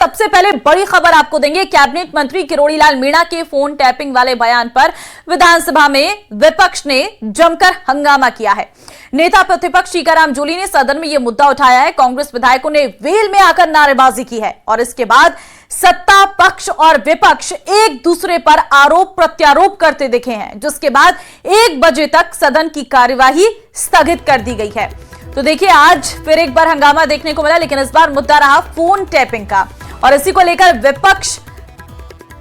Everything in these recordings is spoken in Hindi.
सबसे पहले बड़ी खबर आपको देंगे। कैबिनेट मंत्री किरोड़ी लाल मीणा के फोन टैपिंग वाले बयान पर विधानसभा में विपक्ष ने जमकर हंगामा किया है। नेता प्रतिपक्ष टीकाराम जूली ने सदन में यह मुद्दा उठाया है। कांग्रेस विधायकों ने वेल में आकर नारेबाजी की है और इसके बाद सत्ता पक्ष और विपक्ष एक दूसरे पर आरोप प्रत्यारोप करते दिखे हैं, जिसके बाद 1 बजे तक सदन की कार्यवाही स्थगित कर दी गई है। तो देखिए, आज फिर एक बार हंगामा देखने को मिला, लेकिन इस बार मुद्दा रहा फोन टैपिंग का और इसी को लेकर विपक्ष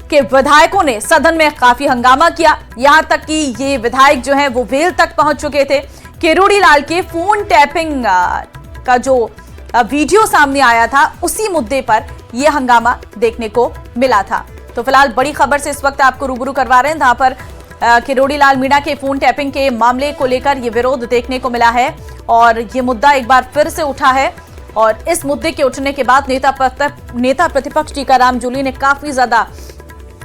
के विधायकों ने सदन में काफी हंगामा किया। यहां तक कि ये विधायक जो हैं वो वेल तक पहुंच चुके थे। किरोड़ी लाल के फोन टैपिंग का जो वीडियो सामने आया था, उसी मुद्दे पर यह हंगामा देखने को मिला था। तो फिलहाल बड़ी खबर से इस वक्त आपको रूबरू करवा रहे हैं, जहां पर किरोड़ी लाल मीणा के फोन टैपिंग के मामले को लेकर यह विरोध देखने को मिला है और यह मुद्दा एक बार फिर से उठा है। और इस मुद्दे के उठने के बाद नेता प्रतिपक्ष टीकाराम जूली ने काफी ज्यादा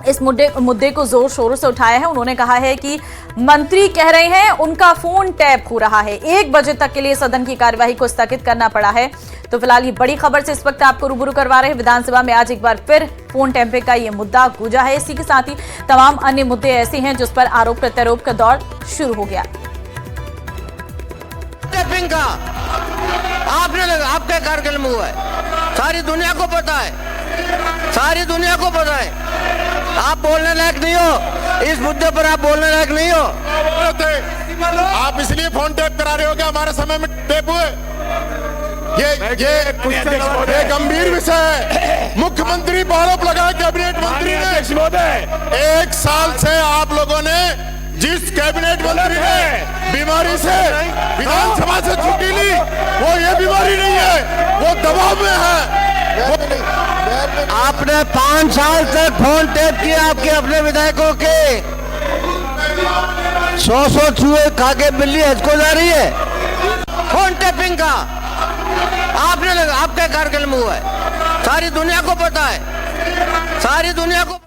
इस मुद्दे को जोर शोरों से उठाया है। उन्होंने कहा है कि मंत्री कह रहे हैं उनका फोन टैप हो रहा है। 1 बजे तक के लिए सदन की कार्यवाही को स्थगित करना पड़ा है। तो फिलहाल ये बड़ी खबर से इस वक्त आपको रूबरू करवा रहे हैं। विधानसभा में आज एक बार फिर फोन टैपिंग का ये मुद्दा गूंजा है। इसी के साथ ही तमाम अन्य मुद्दे ऐसे हैं जिस पर आरोप प्रत्यारोप का दौर शुरू हो गया। टैपिंग का आपके कार्यक्रम में हुआ है, सारी दुनिया को पता है, सारी दुनिया को पता है। आप बोलने लायक नहीं हो, इस मुद्दे पर आप बोलने लायक नहीं हो। आप इसलिए फोन टैप करा रहे हो कि हमारे समय में टैप हुए। ये गंभीर विषय है। मुख्यमंत्री पर आरोप लगाया कैबिनेट मंत्री ने। 1 साल से आप लोगों ने जिस कैबिनेट मंत्री ने बीमारी से विधानसभा से छुट्टी ली, वो ये बीमारी नहीं है, वो दबाव में है। आपने 5 साल तक फोन टैप किया आपके अपने विधायकों के। 100 चूहे खा के बिल्ली हज को जा रही है। फोन टैपिंग का आपके कार्यक्रम में हुआ है, सारी दुनिया को पता है, सारी दुनिया को।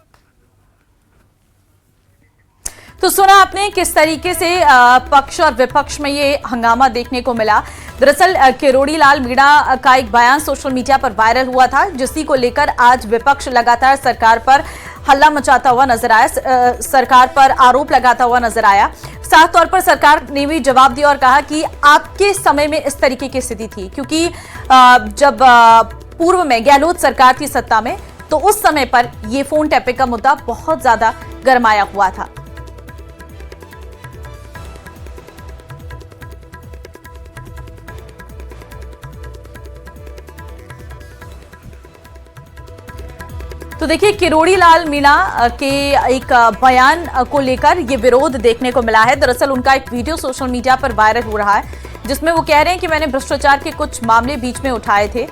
तो सुना आपने किस तरीके से पक्ष और विपक्ष में ये हंगामा देखने को मिला। दरअसल किरोड़ी लाल मीणा का एक बयान सोशल मीडिया पर वायरल हुआ था, जिसी को लेकर आज विपक्ष लगातार सरकार पर हल्ला मचाता हुआ नजर आया, सरकार पर आरोप लगाता हुआ नजर आया। साफ तौर पर सरकार ने भी जवाब दिया और कहा कि आपके समय में इस तरीके की स्थिति थी, क्योंकि जब पूर्व में गहलोत सरकार थी सत्ता में, तो उस समय पर यह फोन टैपिंग का मुद्दा बहुत ज्यादा गरमाया हुआ था। तो देखिए, किरोड़ी लाल मीणा के एक बयान को लेकर ये विरोध देखने को मिला है। दरअसल उनका एक वीडियो सोशल मीडिया पर वायरल हो रहा है, जिसमें वो कह रहे हैं कि मैंने भ्रष्टाचार के कुछ मामले बीच में उठाए थे,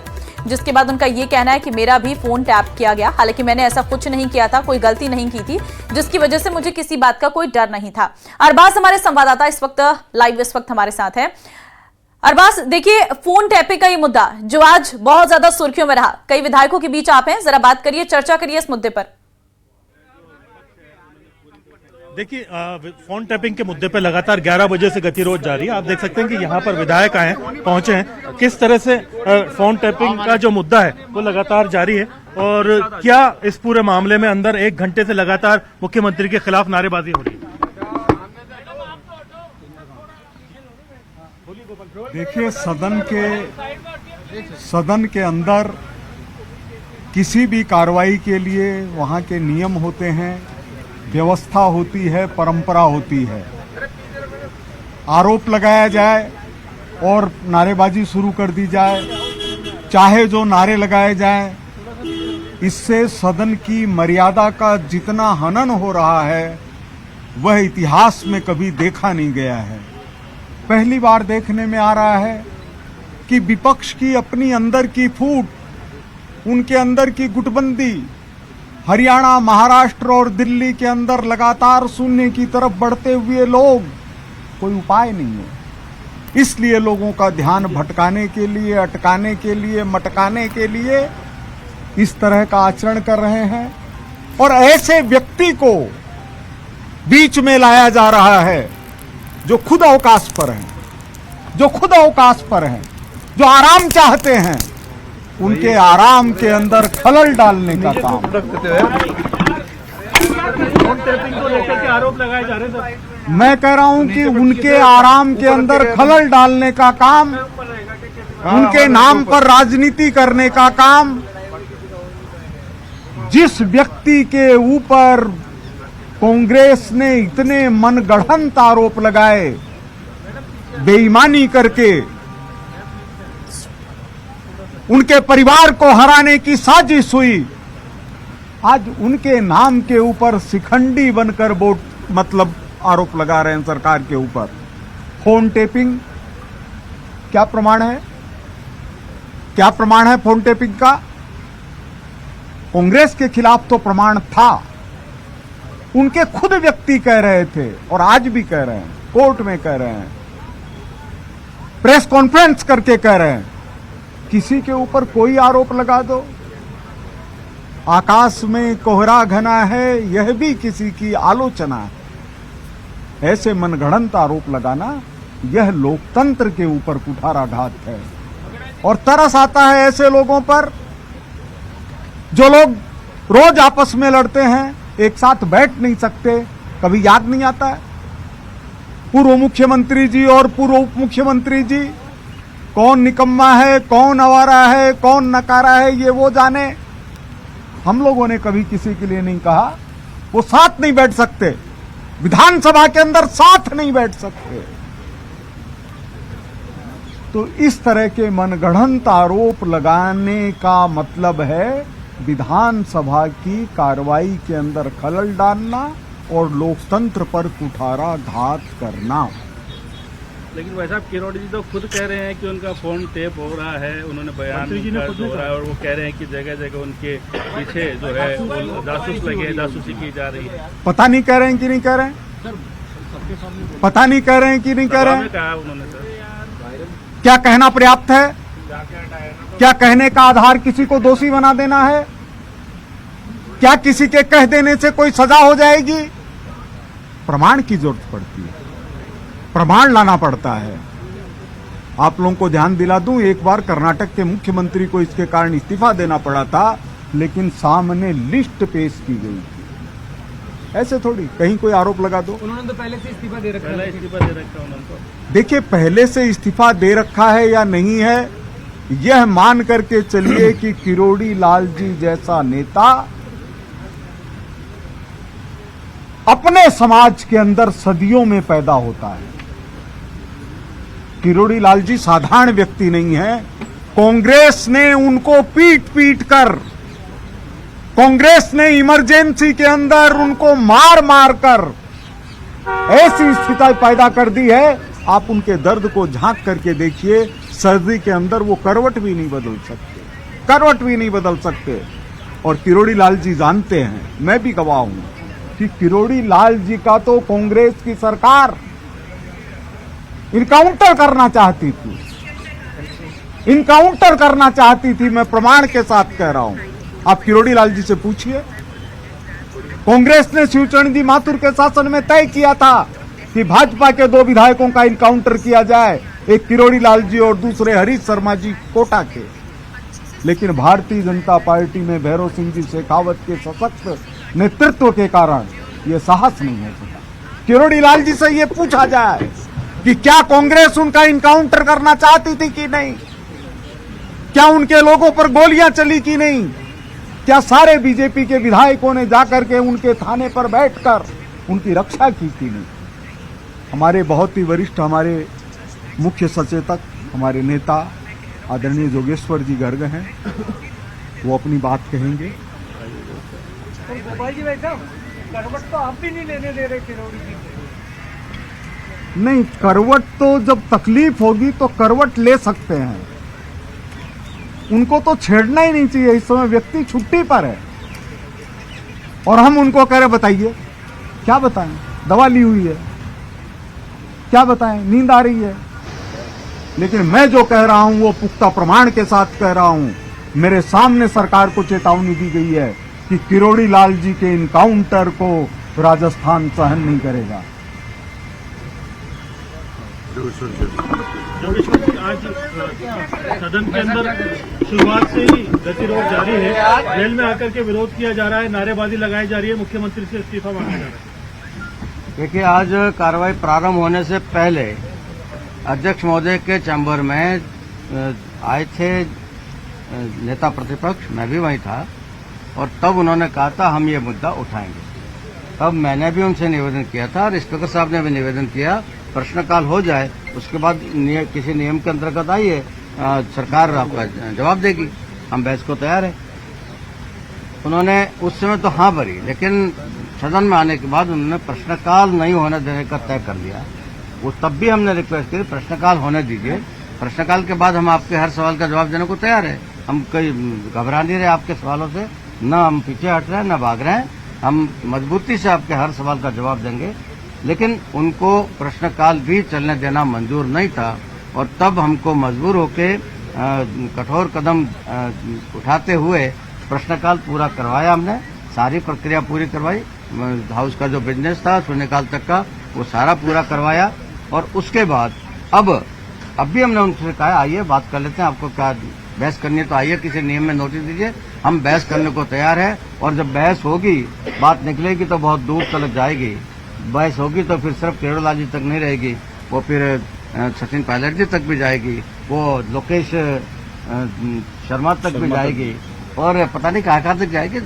जिसके बाद उनका ये कहना है कि मेरा भी फोन टैप किया गया। हालांकि मैंने ऐसा कुछ नहीं किया था, कोई गलती नहीं की थी, जिसकी वजह से मुझे किसी बात का कोई डर नहीं था। अरबाज हमारे संवाददाता इस वक्त हमारे साथ है। अरबाज, देखिए, फोन टैपिंग का ये मुद्दा जो आज बहुत ज्यादा सुर्खियों में रहा, कई विधायकों के बीच आप हैं, जरा बात करिए, चर्चा करिए इस मुद्दे पर। देखिए, फोन टैपिंग के मुद्दे पर लगातार 11 बजे से गतिरोध जारी है। आप देख सकते हैं कि यहाँ पर विधायक पहुंचे हैं। किस तरह से फोन टैपिंग का जो मुद्दा है वो लगातार जारी है और क्या इस पूरे मामले में अंदर 1 घंटे से लगातार मुख्यमंत्री के खिलाफ नारेबाजी हो रही है। देखिए, सदन के अंदर किसी भी कार्रवाई के लिए वहाँ के नियम होते हैं, व्यवस्था होती है, परंपरा होती है। आरोप लगाया जाए और नारेबाजी शुरू कर दी जाए, चाहे जो नारे लगाए जाएं, इससे सदन की मर्यादा का जितना हनन हो रहा है वह इतिहास में कभी देखा नहीं गया है। पहली बार देखने में आ रहा है कि विपक्ष की अपनी अंदर की फूट, उनके अंदर की गुटबंदी हरियाणा, महाराष्ट्र और दिल्ली के अंदर लगातार शून्य की तरफ बढ़ते हुए लोग, कोई उपाय नहीं है। इसलिए लोगों का ध्यान भटकाने के लिए, अटकाने के लिए, मटकाने के लिए इस तरह का आचरण कर रहे हैं और ऐसे व्यक्ति को बीच में लाया जा रहा है जो खुद अवकाश पर हैं, जो आराम चाहते हैं, उनके आराम के अंदर खलल डालने का काम। फोन टैपिंग को लेकर के आरोप लगाए जा रहे हैं सर। मैं कह रहा हूं कि उनके आराम के अंदर खलल डालने का काम, उनके नाम पर राजनीति करने का काम, जिस व्यक्ति के ऊपर कांग्रेस ने इतने मनगढ़ंत आरोप लगाए, बेईमानी करके उनके परिवार को हराने की साजिश हुई, आज उनके नाम के ऊपर शिखंडी बनकर वोट मतलब आरोप लगा रहे हैं सरकार के ऊपर। फोन टेपिंग क्या प्रमाण है? क्या प्रमाण है फोन टेपिंग का? कांग्रेस के खिलाफ तो प्रमाण था, उनके खुद व्यक्ति कह रहे थे और आज भी कह रहे हैं, कोर्ट में कह रहे हैं, प्रेस कॉन्फ्रेंस करके कह रहे हैं, किसी के ऊपर कोई आरोप लगा दो, आकाश में कोहरा घना है, यह भी किसी की आलोचना है। ऐसे मनगढ़ंत आरोप लगाना यह लोकतंत्र के ऊपर कुठाराघात है। और तरस आता है ऐसे लोगों पर जो लोग रोज आपस में लड़ते हैं, एक साथ बैठ नहीं सकते। कभी याद नहीं आता है पूर्व मुख्यमंत्री जी और पूर्व उप मुख्यमंत्री जी, कौन निकम्मा है, कौन आवारा है, कौन नकारा है, ये वो जाने। हम लोगों ने कभी किसी के लिए नहीं कहा वो साथ नहीं बैठ सकते, विधानसभा के अंदर साथ नहीं बैठ सकते। तो इस तरह के मनगढ़ंत आरोप लगाने का मतलब है विधानसभा की कार्रवाई के अंदर खलल डालना और लोकतंत्र पर कुठाराघात करना। लेकिन वैसे साहब किरोड़ी जी तो खुद कह रहे हैं कि उनका फोन टेप हो रहा है, उन्होंने बयान मंत्री जी ने खुद हो रहा है और वो कह रहे हैं कि जगह जगह उनके पीछे जो है वो जासूस लगे, जासूसी की जा रही है। पता नहीं कह रहे हैं कि नहीं कह रहे हैं, पता नहीं कह रहे हैं कि नहीं कह रहे हैं। कहा उन्होंने सर, क्या कहना पर्याप्त है? क्या कहने का आधार किसी को दोषी बना देना है? क्या किसी के कह देने से कोई सजा हो जाएगी? प्रमाण की जरूरत पड़ती है, प्रमाण लाना पड़ता है। आप लोगों को ध्यान दिला दूं, एक बार कर्नाटक के मुख्यमंत्री को इसके कारण इस्तीफा देना पड़ा था, लेकिन सामने लिस्ट पेश की गई थी। ऐसे थोड़ी कहीं कोई आरोप लगा दो। उन्होंने तो पहले से इस्तीफा दे रखा पहला है। इस्तीफा दे रखा है उन्होंने तो। देखिए, पहले से इस्तीफा दे रखा है या नहीं है, यह मान करके चलिए कि किरोड़ी लाल जी जैसा नेता अपने समाज के अंदर सदियों में पैदा होता है। किरोड़ी लाल जी साधारण व्यक्ति नहीं है। कांग्रेस ने उनको पीट पीट कर, कांग्रेस ने इमरजेंसी के अंदर उनको मार मार कर ऐसी स्थिति पैदा कर दी है, आप उनके दर्द को झांक करके देखिए, सर्दी के अंदर वो करवट भी नहीं बदल सकते, करवट भी नहीं बदल सकते। और किरोड़ी लाल जी जानते हैं, मैं भी गवाह हूं, कि किरोड़ी लाल जी का तो कांग्रेस की सरकार इनकाउंटर करना चाहती थी, इनकाउंटर करना चाहती थी। मैं प्रमाण के साथ कह रहा हूं, आप किरोड़ी लाल जी से पूछिए। कांग्रेस ने शिवचरण जी माथुर के शासन में तय किया था कि भाजपा के 2 विधायकों का इनकाउंटर किया जाए, एक किरोड़ी लाल जी और दूसरे हरीश शर्मा जी कोटा के। लेकिन भारतीय जनता पार्टी में भैरव सिंह जी शेखावत के सशक्त नेतृत्व के कारण यह साहस नहीं हो सका। किरोड़ी लाल जी से यह पूछा जाए कि क्या कांग्रेस उनका इनकाउंटर करना चाहती थी कि नहीं, क्या उनके लोगों पर गोलियां चली कि नहीं, क्या सारे बीजेपी के विधायकों ने जाकर के उनके थाने पर बैठकर उनकी रक्षा की कि नहीं। हमारे बहुत ही वरिष्ठ, हमारे मुख्य सचेतक, हमारे नेता आदरणीय जोगेश्वर जी गर्ग हैं, वो अपनी बात कहेंगे। गोपाल जी भाई साहब, करवट तो आप भी नहीं लेने दे रहे किरोड़ी जी से। नहीं, करवट तो जब तकलीफ होगी तो करवट ले सकते हैं, उनको तो छेड़ना ही नहीं चाहिए। इस समय व्यक्ति छुट्टी पर है और हम उनको कह रहे बताइए, क्या बताएं, दवा ली हुई है, क्या बताएं, नींद आ रही है। लेकिन मैं जो कह रहा हूं वो पुख्ता प्रमाण के साथ कह रहा हूं। मेरे सामने सरकार को चेतावनी दी गई है कि किरोड़ी लाल जी के इनकाउंटर को राजस्थान सहन नहीं करेगा। योगेश्वर जी, आज सदन के अंदर शुरुआत से ही गतिरोध जारी है। जेल में आकर के विरोध किया जा रहा है, नारेबाजी लगाई जा रही है, मुख्यमंत्री से इस्तीफा मांगा जा रहा है। देखिए, आज कार्रवाई प्रारंभ होने से पहले अध्यक्ष महोदय के चैम्बर में आए थे नेता प्रतिपक्ष, मैं भी वहीं था, और तब उन्होंने कहा था हम ये मुद्दा उठाएंगे। तब मैंने भी उनसे निवेदन किया था और स्पीकर साहब ने भी निवेदन किया, प्रश्नकाल हो जाए, उसके बाद किसी नियम के अंतर्गत आइए, सरकार आपका जवाब देगी, हम बहस को तैयार है। उन्होंने उस समय तो हाँ भरी, लेकिन सदन में आने के बाद उन्होंने प्रश्नकाल नहीं होने देने का तय कर लिया। वो तब भी हमने रिक्वेस्ट की, प्रश्नकाल होने दीजिए, प्रश्नकाल के बाद हम आपके हर सवाल का जवाब देने को तैयार है। हम कहीं घबरा नहीं रहे आपके सवालों से, न हम पीछे हट रहे हैं न भाग रहे हैं, हम मजबूती से आपके हर सवाल का जवाब देंगे। लेकिन उनको प्रश्नकाल भी चलने देना मंजूर नहीं था और तब हमको मजबूर होके कठोर कदम उठाते हुए प्रश्नकाल पूरा करवाया। हमने सारी प्रक्रिया पूरी करवाई, हाउस का जो बिजनेस था शून्यकाल तक का वो सारा पूरा करवाया। और उसके बाद अब भी हमने उनसे कहा आइए बात कर लेते हैं, आपको क्या बहस करनी है तो आइए, किसी नियम में नोटिस दीजिए, हम बहस करने को तैयार है। और जब बहस होगी, बात निकलेगी तो बहुत दूर तक जाएगी। बहस होगी तो फिर सिर्फ केरोलाल जी तक नहीं रहेगी, वो फिर सचिन पायलट जी तक भी जाएगी, वो लोकेश शर्मा तक भी जाएगी, और पता नहीं कहाँ तक जाएगी।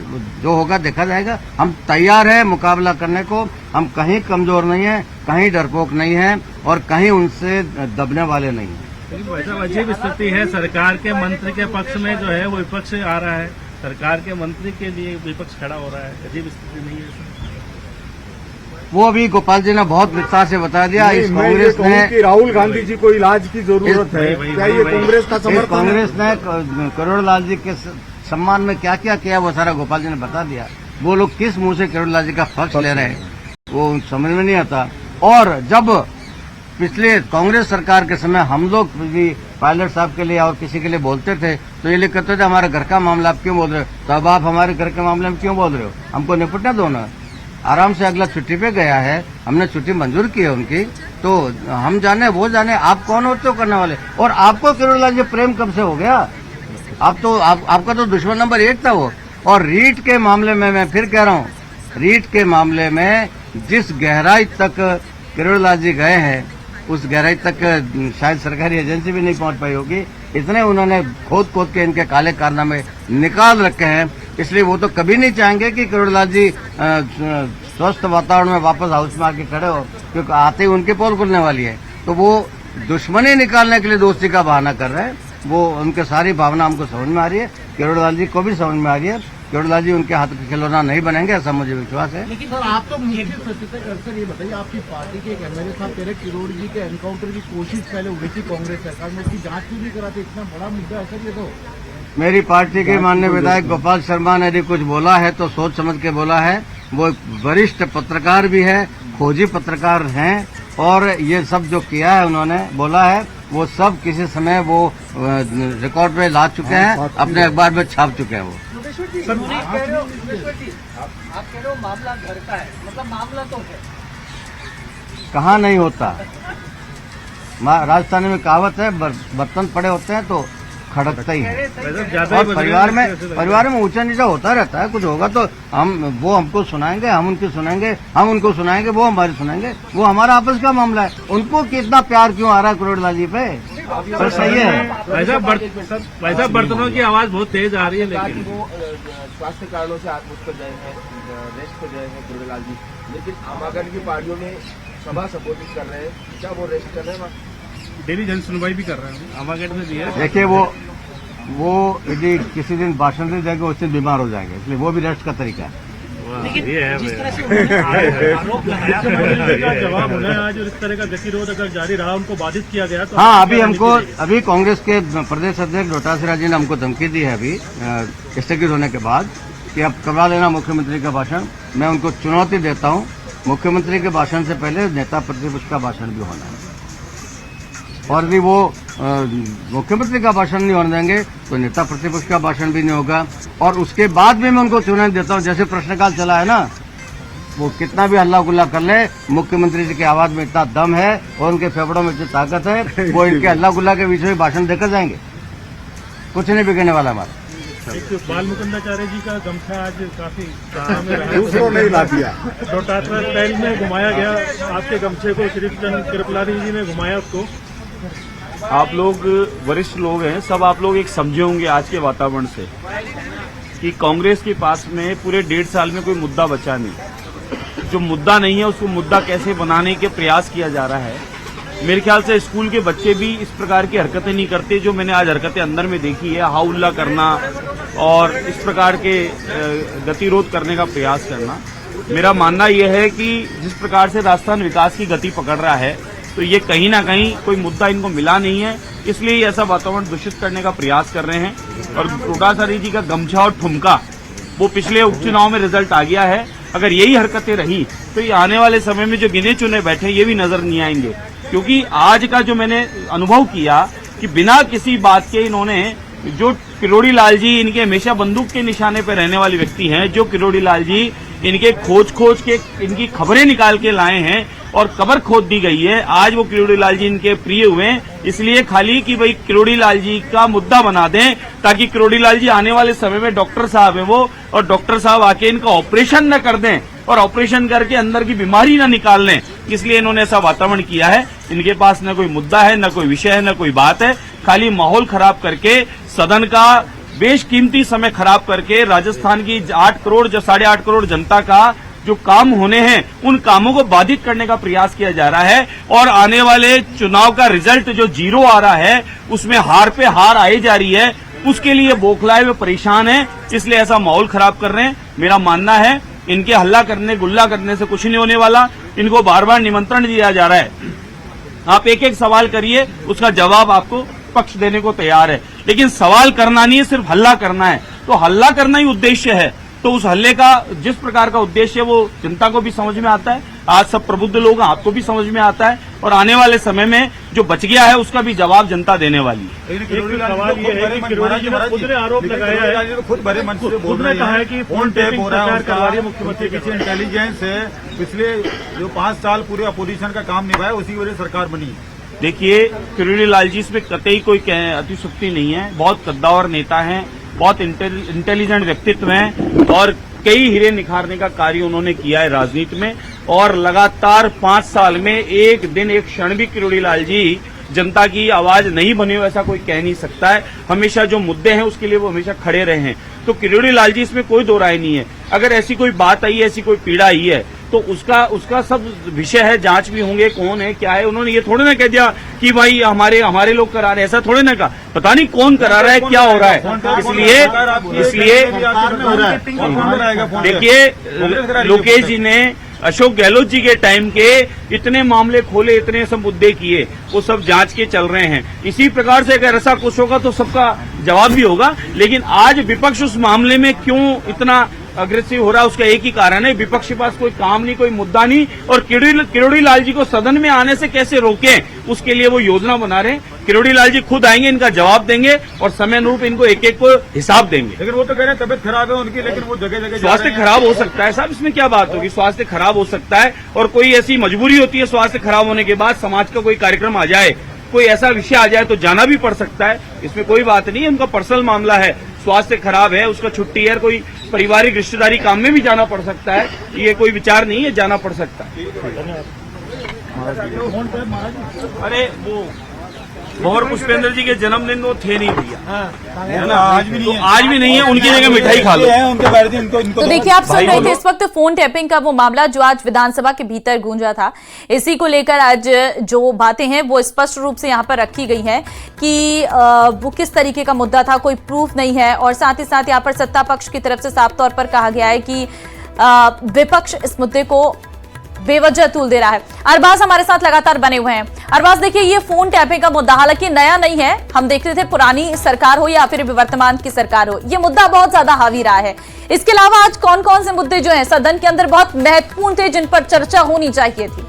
जो होगा देखा जाएगा। हम तैयार है मुकाबला करने को, हम कहीं कमजोर नहीं है, कहीं डरपोक नहीं है और कहीं उनसे दबने वाले नहीं है। लेकिन वैसा अजीब स्थिति है, सरकार के मंत्री के पक्ष में जो है वो विपक्ष आ रहा है, सरकार के मंत्री के लिए विपक्ष खड़ा हो रहा है, अजीब स्थिति नहीं है? वो अभी गोपाल जी ने बहुत विस्तार से बता दिया। इस कांग्रेस ने राहुल गांधी जी को इलाज की जरूरत है, क्या ये कांग्रेस का समर्थन? कांग्रेस ने करोड़लाल जी के सम्मान में क्या क्या किया वो सारा गोपाल जी ने बता दिया। वो लोग किस मुंह से करोड़लाल जी का पक्ष ले रहे हैं वो समझ में नहीं आता। और जब पिछले कांग्रेस सरकार के समय हम लोग भी पायलट साहब के लिए और किसी के लिए बोलते थे तो ये लिख कहते थे हमारे घर का मामला आप क्यों बोल रहे हो, तो अब आप हमारे घर के मामले में क्यों बोल रहे हो, हमको निपटना दो ना। आराम से अगला छुट्टी पे गया है, हमने छुट्टी मंजूर की है उनकी, तो हम जाने वो जाने, आप कौन होते हो करने वाले। और आपको करोड़लाल जी प्रेम कब से हो गया, आपका तो दुश्मन नंबर 1 था वो। और रीट के मामले में मैं फिर कह रहा हूँ, रीट के मामले में जिस गहराई तक करोड़लाल जी गए हैं उस गहराई तक शायद सरकारी एजेंसी भी नहीं पहुंच पाई होगी। इतने उन्होंने खोद के इनके काले कारनामे निकाल रखे हैं, इसलिए वो तो कभी नहीं चाहेंगे कि करोड़लाल जी स्वस्थ वातावरण में वापस हाउस में आके खड़े हो, क्योंकि आते ही उनकी पोल खुलने वाली है। तो वो दुश्मनी निकालने के लिए दोस्ती का बहाना कर रहे हैं। वो उनके सारी भावना हमको समझ में आ रही है, करोड़लाल जी को भी समझ में आ रही है। करोड़लाल जी उनके हाथ का खिलौना नहीं बनेंगे, ऐसा मुझे विश्वास है। लेकिन सर आप तो सर ये बताइए, आपकी पार्टी के एक एमएलए साहब कह रहे किरोड़ जी के एनकाउंटर की कोशिश पहले हुई थी कांग्रेस सरकार में, उसकी जांच क्यों नहीं कराते, इतना बड़ा मुद्दा है सर ये तो। मेरी पार्टी के माननीय विधायक गोपाल शर्मा ने यदि कुछ बोला है तो सोच समझ के बोला है। वो एक वरिष्ठ पत्रकार भी है, खोजी पत्रकार हैं, और ये सब जो किया है उन्होंने बोला है वो सब किसी समय वो रिकॉर्ड में ला चुके हैं, अपने अखबार में छाप चुके हैं वो। आप कह रहे हो मामला घर का है, मतलब मामला तो है, कहाँ नहीं होता। राजस्थानी में कहावत है, बर्तन पड़े होते हैं तो खड़कता ही है। और परिवार में ऊंचा नीचा होता रहता है, कुछ होगा तो वो हमको सुनाएंगे, हम उनकी सुनाएंगे, हम उनको सुनाएंगे, वो हमारी सुनाएंगे। वो हमारा आपस का मामला है। उनको कितना प्यार क्यों आ रहा है करोड़लाल जी पे, तो सही है। वैसा बर्तनों की आवाज बहुत तेज आ रही है, लेकिन वो स्वास्थ्य कारणों से आत्महत्या गए हैं, रेस्ट पर गए हैं करोड़लाल जी, लेकिन आम आदमी की पार्टियों ने सभा संबोधित कर रहे हैं, क्या वो रेस्ट कर रहे हैं? डेली जन सुनवाई भी कर रहे हैं, आमागढ़ में दिया। देखिए वो यदि किसी दिन भाषण दे जाएंगे उस दिन बीमार हो जाएंगे, इसलिए वो भी रेस्ट का तरीका है। ये है जवाब होना है आज, और इस तरह का गतिरोध अगर जारी रहा, उनको बाधित किया गया तो हाँ, अभी कांग्रेस के प्रदेश अध्यक्ष डोटासरा जी ने हमको धमकी दी है अभी स्थगित होने के बाद कि अब करवा लेना मुख्यमंत्री का भाषण। मैं उनको चुनौती देता हूँ, मुख्यमंत्री के भाषण से पहले नेता प्रतिपक्ष का भाषण भी होना है, और यदि वो मुख्यमंत्री का भाषण नहीं होने देंगे तो नेता प्रतिपक्ष का भाषण भी नहीं होगा। और उसके बाद भी मैं उनको चुनौती देता हूँ, जैसे प्रश्नकाल चला है ना, वो कितना भी हल्ला गुल्ला कर ले, मुख्यमंत्री जी की आवाज में इतना दम है और उनके फेफड़ों में इतनी ताकत है, वो इनके हल्ला गुल्ला के बीच में भाषण देकर जाएंगे, कुछ नहीं बिगड़ने वाला हमारा। एक बाल मुकुंदाचार्य जी का गमछा आज काफी सराहा में रहा। दूसरों ने ला दिया। डोटात्रा स्टाइल में घुमाया गया आपके गमछे को, श्री चंद्र कृपलानी जी ने घुमाया उसको। आप लोग वरिष्ठ लोग हैं, सब आप लोग एक समझे होंगे आज के वातावरण से कि कांग्रेस के पास में पूरे 1.5 साल में कोई मुद्दा बचा नहीं। जो मुद्दा नहीं है उसको मुद्दा कैसे बनाने के प्रयास किया जा रहा है। मेरे ख्याल से स्कूल के बच्चे भी इस प्रकार की हरकतें नहीं करते जो मैंने आज हरकतें अंदर में देखी है, हाउल्ला करना और इस प्रकार के गतिरोध करने का प्रयास करना। मेरा मानना यह है कि जिस प्रकार से राजस्थान विकास की गति पकड़ रहा है तो ये कहीं ना कहीं कोई मुद्दा इनको मिला नहीं है, इसलिए ये ऐसा वातावरण दूषित करने का प्रयास कर रहे हैं। और डोटाचार्य जी का गमछा और ठुमका, वो पिछले उपचुनाव में रिजल्ट आ गया है। अगर यही हरकतें रही तो ये आने वाले समय में जो गिने चुने बैठे ये भी नजर नहीं आएंगे, क्योंकि आज का जो मैंने अनुभव किया कि बिना किसी बात के इन्होंने, जो किरोड़ी लाल जी इनके हमेशा बंदूक के निशाने पर रहने वाले व्यक्ति हैं, जो किरोड़ी लाल जी इनके खोज के इनकी खबरें निकाल के लाए हैं और कबर खोद दी गई है, आज वो किरोड़ी लाल जी इनके प्रिय हुए, इसलिए खाली कि भाई किरोड़ी लाल जी का मुद्दा बना दें ताकि किरोड़ी लाल जी आने वाले समय में डॉक्टर साहब है वो, और डॉक्टर साहब आके इनका ऑपरेशन न कर दें और ऑपरेशन करके अंदर की बीमारी न निकाल लें, इसलिए इन्होंने ऐसा वातावरण किया है। इनके पास न कोई मुद्दा है, न कोई विषय है, न कोई बात है, खाली माहौल खराब करके सदन का बेशकीमती समय खराब करके राजस्थान की 8 करोड़ 8.5 करोड़ जनता का जो काम होने हैं उन कामों को बाधित करने का प्रयास किया जा रहा है। और आने वाले चुनाव का रिजल्ट जो 0 आ रहा है उसमें हार पे हार आई जा रही है, उसके लिए बौखलाए हुए परेशान है, इसलिए ऐसा माहौल खराब कर रहे हैं। मेरा मानना है इनके हल्ला करने गुल्ला करने से कुछ नहीं होने वाला। इनको बार बार निमंत्रण दिया जा रहा है, आप एक एक सवाल करिए, उसका जवाब आपको पक्ष देने को तैयार है, लेकिन सवाल करना नहीं है, सिर्फ हल्ला करना है। तो हल्ला करना ही उद्देश्य है, तो उस हल्ले का जिस प्रकार का उद्देश्य है वो जनता को भी समझ में आता है, आज सब प्रबुद्ध लोग आपको भी समझ में आता है, और आने वाले समय में जो बच गया है उसका भी जवाब जनता देने वाली है। एक सवाल ये है कि किरोड़ी जी ने खुद ने आरोप लगाया है, खुद बड़े मन से बोल खुद रहे ने कहा है कि फोन टेपिंग सरकार करवा रही है मुख्यमंत्री पीछे इंटेलिजेंस है, पिछले जो 5 साल पूरे अपोजिशन का काम निभाया उसी की वजह से सरकार बनी। देखिए, किरोड़ी लाल जी इसमें कतई कोई अतिशुक्ति नहीं है, बहुत कद्दावर नेता हैं, बहुत इंटेलिजेंट व्यक्तित्व हैं और कई हीरे निखारने का कार्य उन्होंने किया है राजनीति में। और लगातार 5 साल में एक दिन एक क्षण भी किरोड़ी लाल जी जनता की आवाज नहीं बने हो ऐसा कोई कह नहीं सकता है। हमेशा जो मुद्दे हैं उसके लिए वो हमेशा खड़े रहे हैं, तो किरोड़ी लाल जी इसमें कोई दो राय नहीं है। अगर ऐसी कोई बात आई है, ऐसी कोई पीड़ा आई है तो उसका सब विषय है, जांच भी होंगे, कौन है क्या है। उन्होंने ये थोड़े ना कह दिया कि भाई हमारे लोग करा रहे हैं, ऐसा थोड़े ना कहा, पता नहीं कौन करा रहा है, क्या हो रहा है। इसलिए देखिए, लोकेश जी ने अशोक गहलोत जी के टाइम के इतने मामले खोले, इतने सब मुद्दे किए, वो सब जांच के चल रहे हैं। इसी प्रकार से अगर ऐसा कुछ होगा तो सबका जवाब भी होगा। लेकिन आज विपक्ष उस मामले में क्यों इतना अग्रेसिव हो रहा है, उसका एक ही कारण है, विपक्ष के पास कोई काम नहीं, कोई मुद्दा नहीं, और किरोड़ी लाल जी को सदन में आने से कैसे रोकें उसके लिए वो योजना बना रहे हैं। किरोड़ी लाल जी खुद आएंगे, इनका जवाब देंगे और समय अनुरूप इनको एक एक को हिसाब देंगे। लेकिन वो तो कह रहे हैं तबियत खराब है उनकी, लेकिन वो जगह जगह स्वास्थ्य खराब हो सकता है साहब, इसमें क्या बात होगी, स्वास्थ्य खराब हो सकता है और कोई ऐसी मजबूरी होती है स्वास्थ्य खराब होने के बाद, समाज का कोई कार्यक्रम आ जाए, कोई ऐसा विषय आ जाए तो जाना भी पड़ सकता है, इसमें कोई बात नहीं है। उनका पर्सनल मामला है, स्वास्थ्य खराब है, उसका छुट्टी है, कोई पारिवारिक रिश्तेदारी काम में भी जाना पड़ सकता है, ये कोई विचार नहीं है, जाना पड़ सकता है। अरे वो मोहर पुष्पेंद्र जी के जन्मदिन वो थे नहीं भैया, आज भी नहीं है, आज भी नहीं है, उनकी जगह मिठाई खा लो। उनके बारे में इनको तो देखिए, आप सुन रहे थे इस वक्त फोन टैपिंग का वो मामला जो आज विधानसभा के भीतर गूंजा था। इसी को लेकर आज जो बातें हैं वो स्पष्ट रूप से यहाँ पर रखी गई हैं कि वो किस तरीके का मुद्दा था, कोई प्रूफ नहीं है, और साथ ही साथ यहाँ पर सत्ता पक्ष की तरफ से साफ तौर पर कहा गया है कि विपक्ष इस मुद्दे को बेवजह तूल दे रहा है। अरबाज हमारे साथ लगातार बने हुए हैं। अरबाज, देखिए, ये फोन टैपिंग का मुद्दा हालांकि नया नहीं है, हम देखते थे पुरानी सरकार हो या फिर वर्तमान की सरकार हो, ये मुद्दा बहुत ज्यादा हावी रहा है। इसके अलावा आज कौन कौन से मुद्दे जो हैं सदन के अंदर बहुत महत्वपूर्ण थे, जिन पर चर्चा होनी चाहिए थी?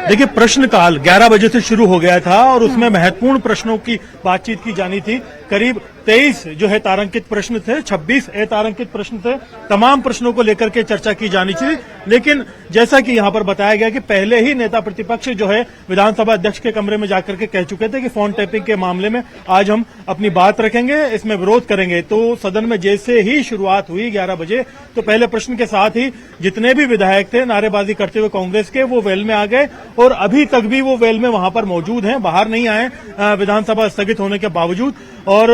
देखिए, प्रश्नकाल 11 बजे से शुरू हो गया था और उसमें महत्वपूर्ण प्रश्नों की बातचीत की जानी थी। करीब 23 जो है तारांकित प्रश्न थे, 26 अतारांकित प्रश्न थे। तमाम प्रश्नों को लेकर के चर्चा की जानी चाहिए, लेकिन जैसा कि यहां पर बताया गया कि पहले ही नेता प्रतिपक्ष जो है विधानसभा अध्यक्ष के कमरे में जाकर के कह चुके थे कि फोन टैपिंग के मामले में आज हम अपनी बात रखेंगे, इसमें विरोध करेंगे। तो सदन में जैसे ही शुरुआत हुई 11 बजे, तो पहले प्रश्न के साथ ही जितने भी विधायक थे नारेबाजी करते हुए कांग्रेस के, वो वेल में आ गए और अभी तक भी वो वेल में वहां पर मौजूद हैं, बाहर नहीं आए विधानसभा स्थगित होने के बावजूद। और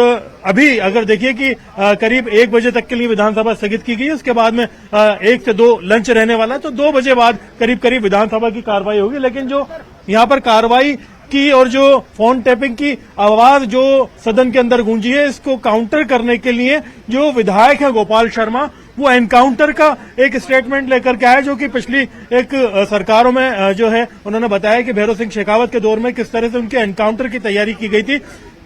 अभी अगर देखिए कि करीब 1 बजे तक के लिए विधानसभा स्थगित की गई है, उसके बाद में 1 से 2 लंच रहने वाला है, तो 2 बजे बाद करीब विधानसभा की कार्रवाई होगी। लेकिन जो यहां पर कार्रवाई की और जो फोन टैपिंग की आवाज जो सदन के अंदर गूंजी है, इसको काउंटर करने के लिए जो विधायक है गोपाल शर्मा, वो एनकाउंटर का एक स्टेटमेंट लेकर के आए, जो कि पिछली एक सरकारों में जो है उन्होंने बताया कि भैरव सिंह शेखावत के दौर में किस तरह से उनके एनकाउंटर की तैयारी की गई थी।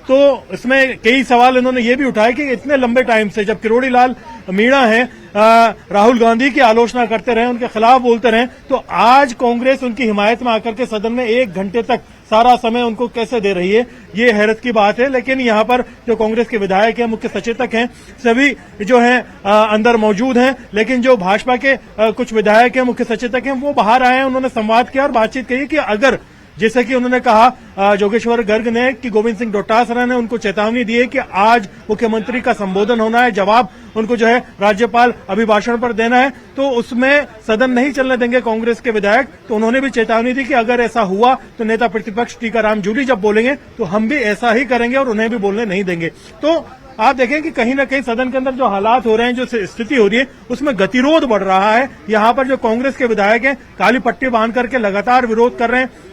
तो इसमें कई सवाल इन्होंने ये भी उठाए कि इतने लंबे टाइम से जब किरोड़ी लाल मीणा है राहुल गांधी की आलोचना करते रहे, उनके खिलाफ बोलते रहे, तो आज कांग्रेस उनकी हिमायत में आकर के सदन में 1 घंटे तक सारा समय उनको कैसे दे रही है, ये हैरत की बात है। लेकिन यहाँ पर जो कांग्रेस के विधायक हैं, मुख्य सचेतक हैं, सभी जो हैं अंदर मौजूद हैं। लेकिन जो भाजपा के कुछ विधायक हैं, मुख्य सचेतक हैं, वो बाहर आए हैं, उन्होंने संवाद किया और बातचीत कही कि अगर जैसे कि उन्होंने कहा जोगेश्वर गर्ग ने कि गोविंद सिंह डोटासरा ने उनको चेतावनी दी है कि आज मुख्यमंत्री का संबोधन होना है, जवाब उनको जो है राज्यपाल अभिभाषण पर देना है, तो उसमें सदन नहीं चलने देंगे कांग्रेस के विधायक। तो उन्होंने भी चेतावनी दी कि अगर ऐसा हुआ तो नेता प्रतिपक्ष टीकाराम जूली जब बोलेंगे तो हम भी ऐसा ही करेंगे और उन्हें भी बोलने नहीं देंगे। तो आप देखें कि कहीं ना कहीं सदन के अंदर जो हालात हो रहे हैं, जो स्थिति हो रही है, उसमें गतिरोध बढ़ रहा है। यहाँ पर जो कांग्रेस के विधायक हैं काली पट्टी बांध करके लगातार विरोध कर रहे हैं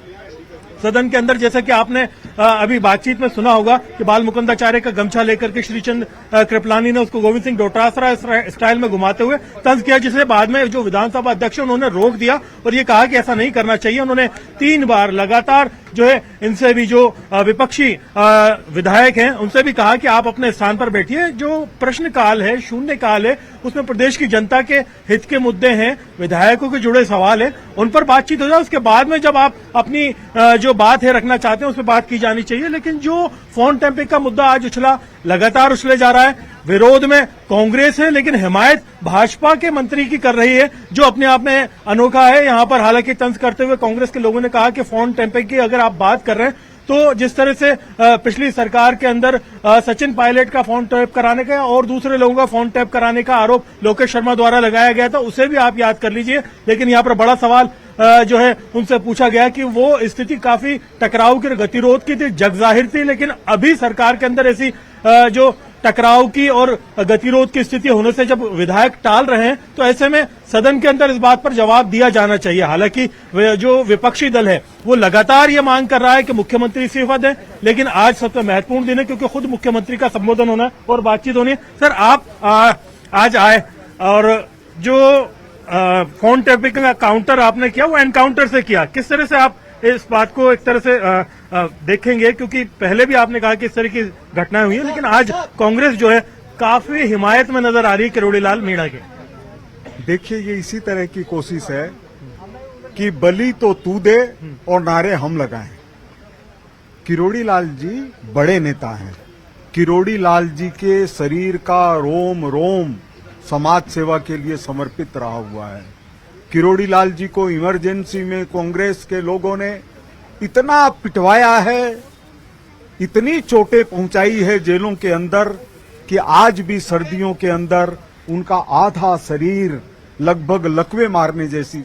सदन के अंदर। जैसा कि आपने अभी बातचीत में सुना होगा कि बाल मुकुंदाचार्य का गमछा लेकर के श्रीचंद कृपलानी ने उसको गोविंद सिंह डोटासरा स्टाइल में घुमाते हुए तंज किया, जिसे बाद में जो विधानसभा अध्यक्ष उन्होंने रोक दिया और ये कहा कि ऐसा नहीं करना चाहिए। उन्होंने 3 बार लगातार जो है इनसे भी जो विपक्षी विधायक हैं उनसे भी कहा कि आप अपने स्थान पर बैठिए। जो प्रश्नकाल है, शून्यकाल है, उसमें प्रदेश की जनता के हित के मुद्दे हैं, विधायकों के जुड़े सवाल है, उन पर बातचीत हो जाए। उसके बाद में जब आप अपनी जो बात है रखना चाहते हैं उस पर बात की जानी चाहिए। लेकिन जो फोन टैपिंग का मुद्दा आज लगातार उछले जा रहा है, विरोध में कांग्रेस है लेकिन हिमायत भाजपा के मंत्री की कर रही है, जो अपने आप में अनोखा है। यहां पर हालांकि तंज करते हुए कांग्रेस के लोगों ने कहा कि फोन टैपिंग की अगर आप बात कर रहे हैं तो जिस तरह से पिछली सरकार के अंदर सचिन पायलट का फोन टैप कराने का और दूसरे लोगों का फोन टैप कराने का आरोप लोकेश शर्मा द्वारा लगाया गया था, उसे भी आप याद कर लीजिए। लेकिन यहां पर बड़ा सवाल जो है उनसे पूछा गया कि वो स्थिति काफी टकराव की, गतिरोध की थी, जगजाहिर थी, लेकिन अभी सरकार के अंदर ऐसी जो टकराव की और गतिरोध की स्थिति होने से जब विधायक टाल रहे हैं, तो ऐसे में सदन के अंदर इस बात पर जवाब दिया जाना चाहिए। हालांकि जो विपक्षी दल है वो लगातार ये मांग कर रहा है कि मुख्यमंत्री इस्तीफा दें, लेकिन आज सबसे महत्वपूर्ण दिन है क्योंकि खुद मुख्यमंत्री का संबोधन होना है और बातचीत होनी है। सर, आप आज आए और जो फोन टैपिंग का काउंटर आपने किया वो एनकाउंटर से किया, किस तरह से आप इस बात को एक तरह से देखेंगे? क्योंकि पहले भी आपने कहा कि इस तरह की घटनाएं हुई हैं, लेकिन आज कांग्रेस जो है काफी हिमायत में नजर आ रही है किरोड़ी लाल मीणा के। देखिए, ये इसी तरह की कोशिश है कि बलि तो तू दे और नारे हम लगाएं। किरोड़ी लाल जी बड़े नेता हैं। किरोड़ी लाल जी के शरीर का रोम रोम समाज सेवा के लिए समर्पित रहा हुआ है। किरोड़ी लाल जी को इमरजेंसी में कांग्रेस के लोगों ने इतना पिटवाया है, इतनी चोटें पहुंचाई है जेलों के अंदर कि आज भी सर्दियों के अंदर उनका आधा शरीर लगभग लकवे मारने जैसी